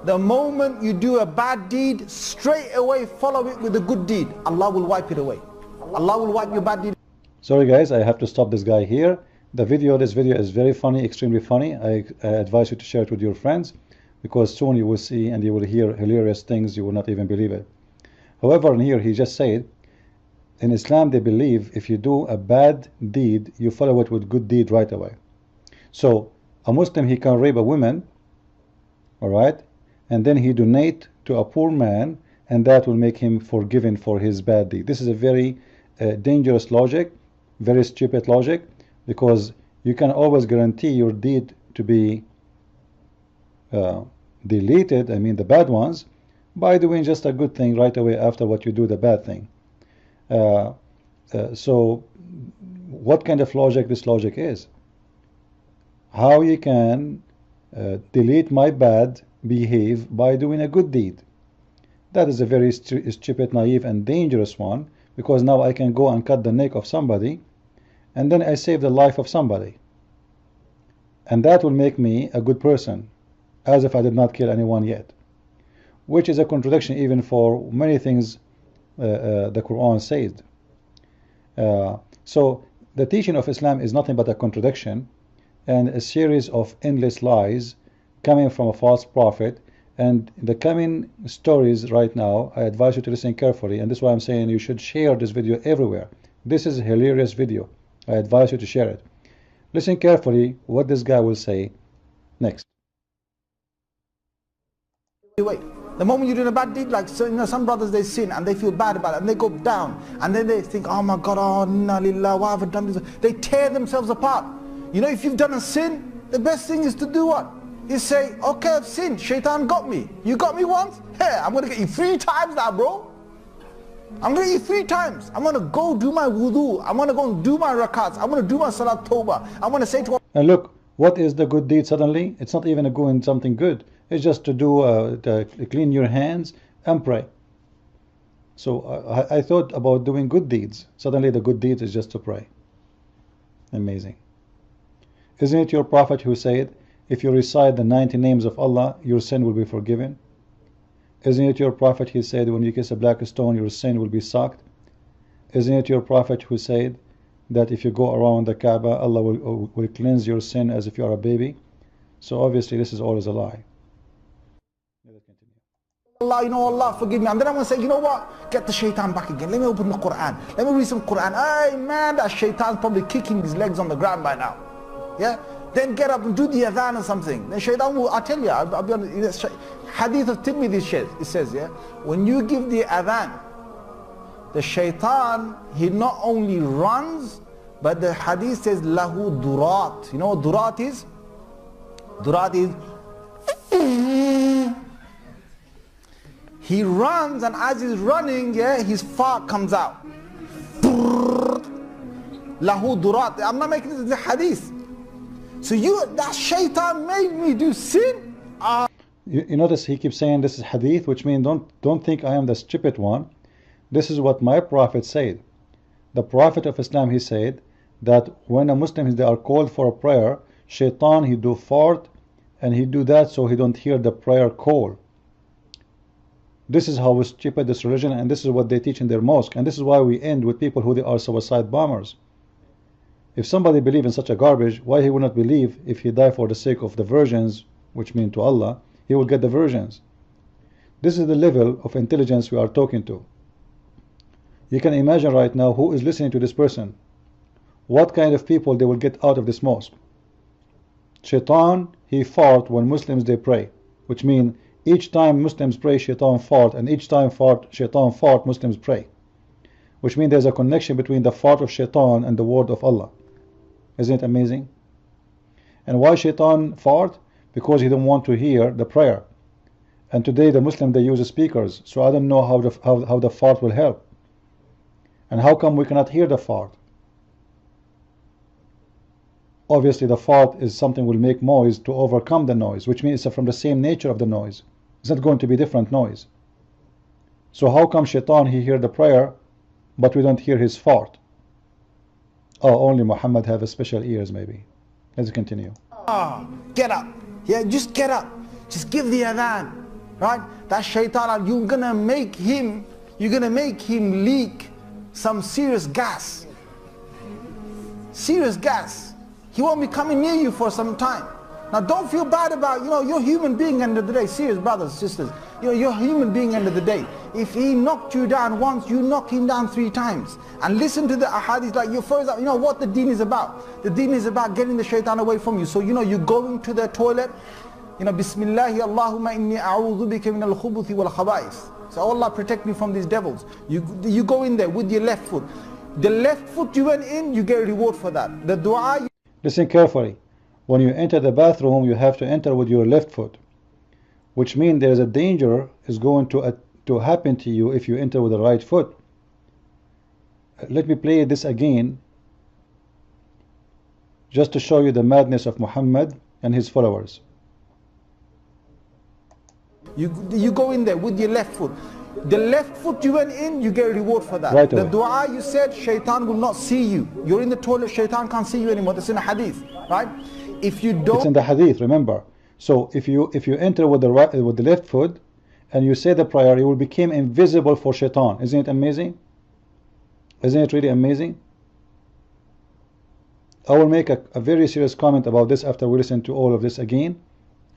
The moment you do a bad deed, straight away follow it with a good deed. Allah will wipe it away. Allah will wipe your bad deed. Sorry guys, I have to stop this guy here. This video is very funny, extremely funny. I advise you to share it with your friends, because soon you will see and you will hear hilarious things, you will not even believe it. However, in here he just said, in Islam they believe if you do a bad deed, you follow it with good deed right away. So a Muslim, he can rape a woman, alright, and then he donate to a poor man, and that will make him forgiven for his bad deed. This is a very dangerous logic, very stupid logic, because you can always guarantee your deed to be deleted, I mean the bad ones, by doing just a good thing right away after what you do the bad thing. So what kind of logic this logic is? How you can delete my bad behave by doing a good deed? That is a very stupid, naive and dangerous one, because now I can go and cut the neck of somebody and then I save the life of somebody, and that will make me a good person, as if I did not kill anyone yet, which is a contradiction even for many things the Quran said. So the teaching of Islam is nothing but a contradiction and a series of endless lies coming from a false prophet. And the coming stories right now, I advise you to listen carefully, and this is why I'm saying you should share this video everywhere. This is a hilarious video. I advise you to share it. Listen carefully what this guy will say next. Wait. The moment you're doing a bad deed, like some brothers, they sin and they feel bad about it and they go down and then they think, oh my God, oh inna lillah, why have I done this? They tear themselves apart. You know, if you've done a sin, the best thing is to do what? Is say, okay, I've sinned, Shaitan got me. You got me once? Hey, I'm going to get you 3 times now, bro. I'm going to get you 3 times. I'm going to go do my wudu. I'm going to go and do my rakats. I'm going to do my salat tawbah. I'm going to say to Allah. And look, what is the good deed suddenly? It's not even doing something good. It's just to do to clean your hands and pray. So I thought about doing good deeds. Suddenly the good deed is just to pray. Amazing. Isn't it your prophet who said, if you recite the 90 names of Allah, your sin will be forgiven? Isn't it your prophet who said, when you kiss a black stone, your sin will be socked? Isn't it your prophet who said that if you go around the Kaaba, Allah will cleanse your sin as if you are a baby? So obviously this is always a lie. Allah, you know, Allah forgive me. And then I'm going to say, you know what? Get the shaitan back again. Let me open the Quran. Let me read some Quran. Hey man, that shaitan's probably kicking his legs on the ground by now. Yeah? Then get up and do the adhan or something. Then shaitan will, I tell you, I'll be honest, hadith of Tirmidhi, it says, yeah, when you give the adhan, the shaitan, he not only runs, but the hadith says, lahu durat. You know what durat is? Durat is, he runs, and as he's running, yeah, his fart comes out. Lahu durat. I'm not making this the hadith. So that shaitan made me do sin. You notice he keeps saying this is hadith, which means don't think I am the stupid one. This is what my prophet said. The prophet of Islam, he said that when a Muslim, they are called for a prayer, shaitan, he do fart, and he do that so he don't hear the prayer call. This is how stupid this religion, and this is what they teach in their mosque, and this is why we end with people who they are suicide bombers. If somebody believes in such a garbage, why he would not believe if he die for the sake of the virgins, which mean to Allah, he will get the virgins. This is the level of intelligence we are talking to. You can imagine right now who is listening to this person, what kind of people they will get out of this mosque. Shaitan, he fought when Muslims they pray, which means each time Muslims pray, shaitan fought, and each time shaitan fought, Muslims pray, which means there's a connection between the fart of shaitan and the word of Allah. Isn't it amazing? And why shaitan fart? Because he don't want to hear the prayer. And today the Muslim, they use speakers, so I don't know how the fart will help. And how come we cannot hear the fart? Obviously the fart is something will make noise to overcome the noise, which means it's from the same nature of the noise. It's not going to be different noise. So how come shaitan, he hear the prayer, but we don't hear his fart? Oh, only Muhammad have a special ears maybe. Let's continue. Get up. Yeah, just get up. Just give the adhan. right? That shaitan, you're gonna make him leak some serious gas. Serious gas. He won't be coming near you for some time. Now don't feel bad about, you're a human being end of the day. Serious brothers, sisters. You're a human being end of the day. If he knocked you down once, you knock him down 3 times. And listen to the ahadith, like you first, what the deen is about. The deen is about getting the shaitan away from you. So you're going to the toilet, Bismillahi Allahumma inni a'udhu bika min al-khubuthi wal khaba'is. So Allah protect me from these devils. You go in there with your left foot. The left foot you went in, you get a reward for that. The dua. Listen carefully. When you enter the bathroom, you have to enter with your left foot, which means there is a danger is going to happen to you if you enter with the right foot. Let me play this again, just to show you the madness of Muhammad and his followers. You go in there with your left foot. The left foot you went in, you get a reward for that. Right the away. dua you said, shaitan will not see you. You're in the toilet, shaitan can't see you anymore. That's in a hadith, right? If you don't, it's in the hadith, remember. So if you enter with the left foot and you say the prayer, you will become invisible for shaitan. Isn't it amazing? Isn't it really amazing? I will make a very serious comment about this after we listen to all of this again.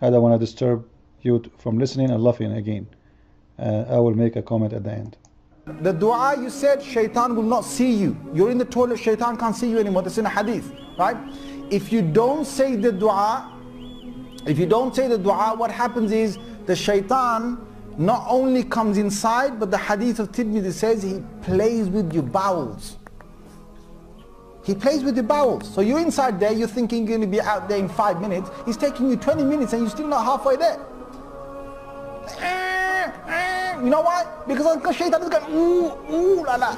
I don't want to disturb you from listening and laughing again. I will make a comment at the end. The dua you said, shaitan will not see you. You're in the toilet, shaitan can't see you anymore. That's in a hadith, right? If you don't say the dua, what happens is the shaitan not only comes inside, but the hadith of Tirmidhi says he plays with your bowels. He plays with your bowels. So you're inside there, you're thinking you're going to be out there in 5 minutes. He's taking you 20 minutes and you're still not halfway there. You know why? Because shaitan is going, ooh, la la.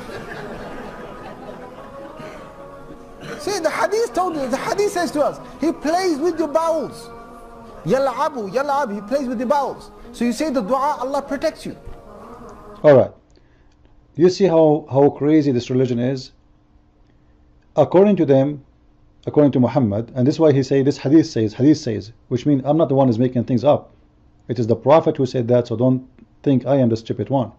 See, the hadith told you, the hadith says to us, he plays with your bowels. Yal'abu, he plays with the bowels. So you say the dua, Allah protects you. Alright. You see how crazy this religion is? According to them, according to Muhammad, and this is why he say this hadith says, which means I'm not the one who's making things up. It is the Prophet who said that, so don't think I am the stupid one.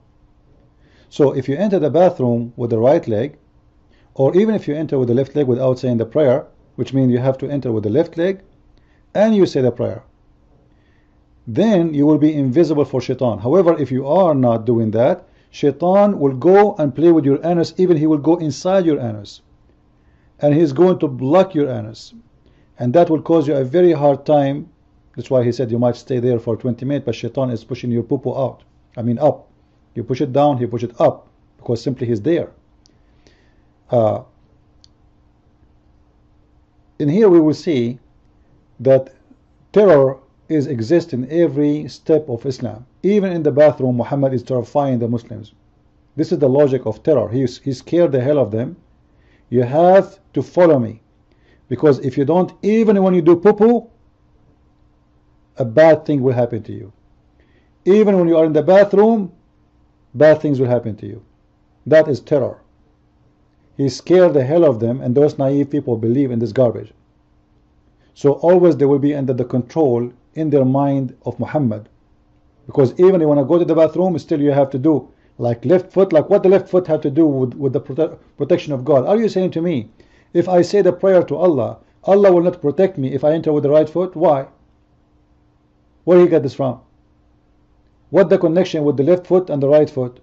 So if you enter the bathroom with the right leg, or even if you enter with the left leg without saying the prayer, which means you have to enter with the left leg and you say the prayer, then you will be invisible for shaitan. However, if you are not doing that, shaitan will go and play with your anus. Even he will go inside your anus and he's going to block your anus, and that will cause you a very hard time. That's why he said you might stay there for 20 minutes, but shaitan is pushing your poo-poo out. I mean up. You push it down, he push it up, because simply he's there. In here we will see that terror exists in every step of Islam. Even in the bathroom, Muhammad is terrifying the Muslims. This is the logic of terror. He scared the hell of them. You have to follow me, because if you don't, even when you do poo-poo, a bad thing will happen to you. Even when you are in the bathroom, bad things will happen to you. That is terror. He scared the hell of them, and those naive people believe in this garbage. So always they will be under the control in their mind of Muhammad, because even if you want to go to the bathroom, still you have to do like left foot. Like what the left foot have to do with the protection of God? Are you saying to me, if I say the prayer to Allah, Allah will not protect me if I enter with the right foot? Why? Where he got this from? What the connection with the left foot and the right foot?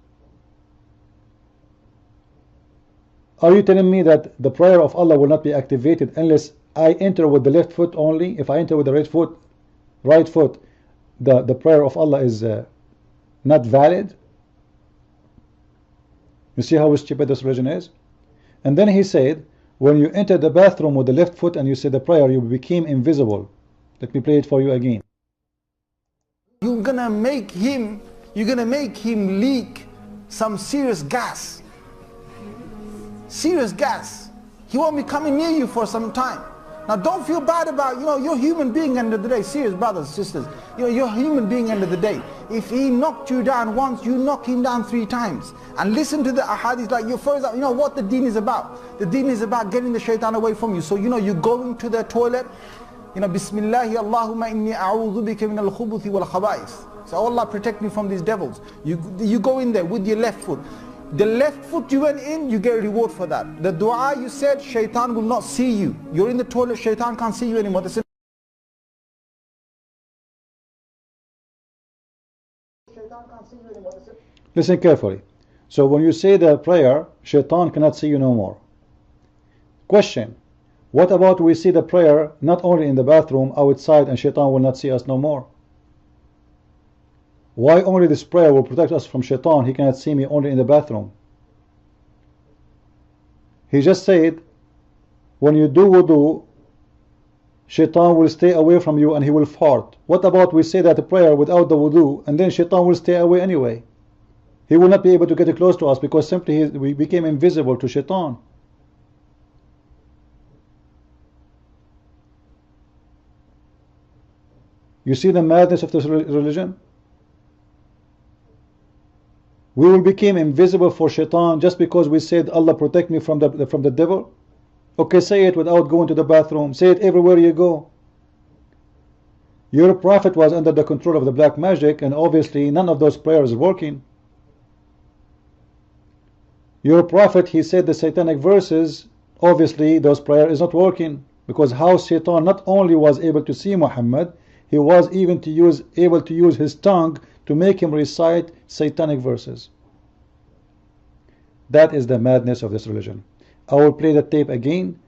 Are you telling me that the prayer of Allah will not be activated unless I enter with the left foot only? If I enter with the right foot, the prayer of Allah is not valid? You see how stupid this religion is? And then he said, when you enter the bathroom with the left foot and you say the prayer, you became invisible. Let me play it for you again. You're gonna make him leak some serious gas. Serious gas. He won't be coming near you for some time. Now don't feel bad about, you're a human being end of the day. Serious brothers, sisters. You're a human being end of the day. If he knocked you down once, you knock him down 3 times. And listen to the ahadith, like you first, what the deen is about. The deen is about getting the shaitan away from you. So you're going to the toilet, Bismillahi Allahumma inni a'udhu bika min al-khubuthi wal khaba'ith. So Allah protect me from these devils. You go in there with your left foot. The left foot you went in, you get a reward for that. The dua you said, shaitan will not see you. You're in the toilet, shaitan can't see you anymore. Listen carefully. So when you say the prayer, shaitan cannot see you no more. Question: what about we see the prayer not only in the bathroom, outside, and shaitan will not see us no more? Why only this prayer will protect us from shaitan? He cannot see me only in the bathroom. He just said, when you do wudu, shaitan will stay away from you and he will fart. What about we say that prayer without the wudu, and then shaitan will stay away anyway? He will not be able to get close to us because simply we became invisible to shaitan. You see the madness of this religion? We will become invisible for shaitan just because we said, Allah protect me from the devil. Okay, say it without going to the bathroom. Say it everywhere you go. Your prophet was under the control of the black magic, and obviously none of those prayers are working. Your prophet, he said the satanic verses, obviously those prayers is not working, because how shaitan not only was able to see Muhammad, he was even able to use his tongue to make him recite satanic verses. That is the madness of this religion. I will play the tape again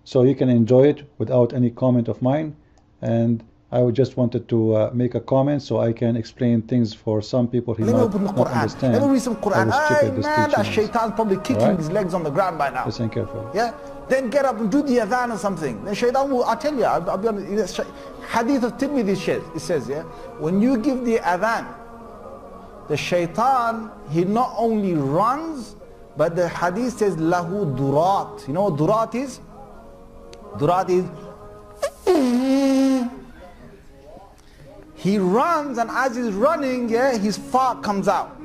so you can enjoy it without any comment of mine, and I just wanted to make a comment so I can explain things for some people who might not understand. Let me read some Quran. Hey man, that shaitan's probably kicking his legs on the ground by now. Listen carefully. Yeah? Then get up and do the adhan or something. Then shaitan will, I tell you, I'll be honest, Hadith of Tirmidhi, it says, yeah, when you give the adhan, the shaitan, he not only runs, but the hadith says, lahu durat. You know what durat is? Durat is, he runs, and as he's running, yeah, his fart comes out.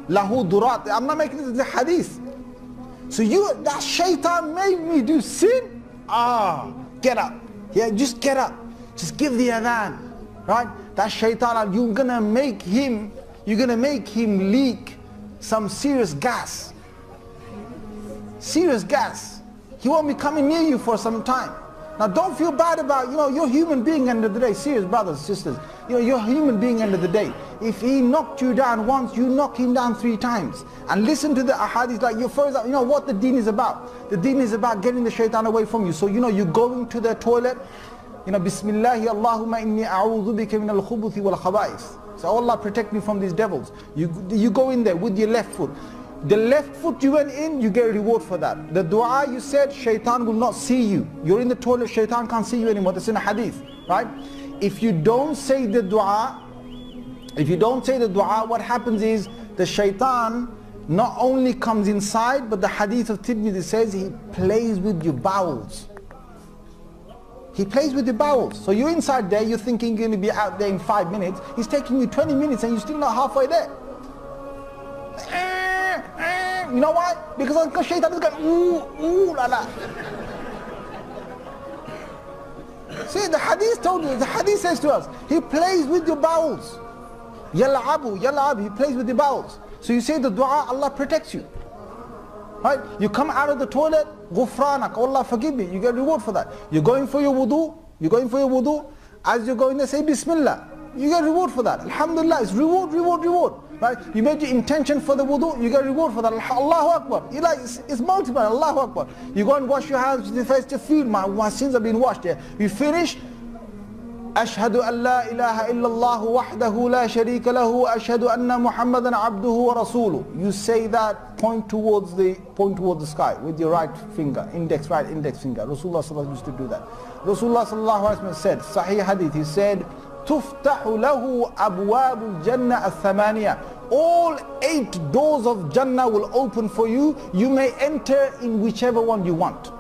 Lahu durat. I'm not making this the hadith. So that shaitan made me do sin? Get up. Yeah, just get up. Just give the adhan. Right? That shaitan, you're gonna make him leak some serious gas. Serious gas. He won't be coming near you for some time. Now don't feel bad about, you're a human being end of the day. Serious brothers and sisters. You're a human being end of the day. If he knocked you down once, you knock him down 3 times. And listen to the ahadith, like what the deen is about. The deen is about getting the shaitan away from you. So you're going to the toilet, Bismillahi Allahumma inni a'udhu bika min al-khubuthi wal khaba'ith. So Allah protect me from these devils. You go in there with your left foot. The left foot you went in, you get a reward for that. The dua you said, shaitan will not see you. You're in the toilet, shaitan can't see you anymore. That's in a hadith, right? If you don't say the dua, what happens is the shaitan not only comes inside, but the hadith of Tirmidhi says he plays with your bowels. He plays with your bowels. So you're inside there, you're thinking you're going to be out there in 5 minutes. He's taking you 20 minutes and you're still not halfway there. You know why? Because shaitan is going, ooh, la la. See, the hadith told you, the hadith says to us, he plays with your bowels. Yal'abu, he plays with your bowels. So you say the dua, Allah protects you. Right? You come out of the toilet, ghufranak, Allah forgive me, you get reward for that. You're going for your wudu, as you're going there, say Bismillah, you get reward for that. Alhamdulillah, it's reward. Right? You made your intention for the wudu, you get reward for that. Allahu Akbar. It's multiplied, Allahu Akbar. You go and wash your hands, you face to feel, my sins have been washed there. You finish, Ashhadu an la ilaha illallah wahdahu la sharika lahu wa ashhadu anna Muhammadan abduhu wa rasuluh. You say that, point towards the sky with your right finger, right index finger. Rasulullah sallallahu alaihi wasallam used to do that. Rasulullah sallallahu alaihi wasallam said, Sahih hadith, he said, Tuftahu lahu abwabul jannah al-thamaniya. All 8 doors of Jannah will open for you. You may enter in whichever one you want.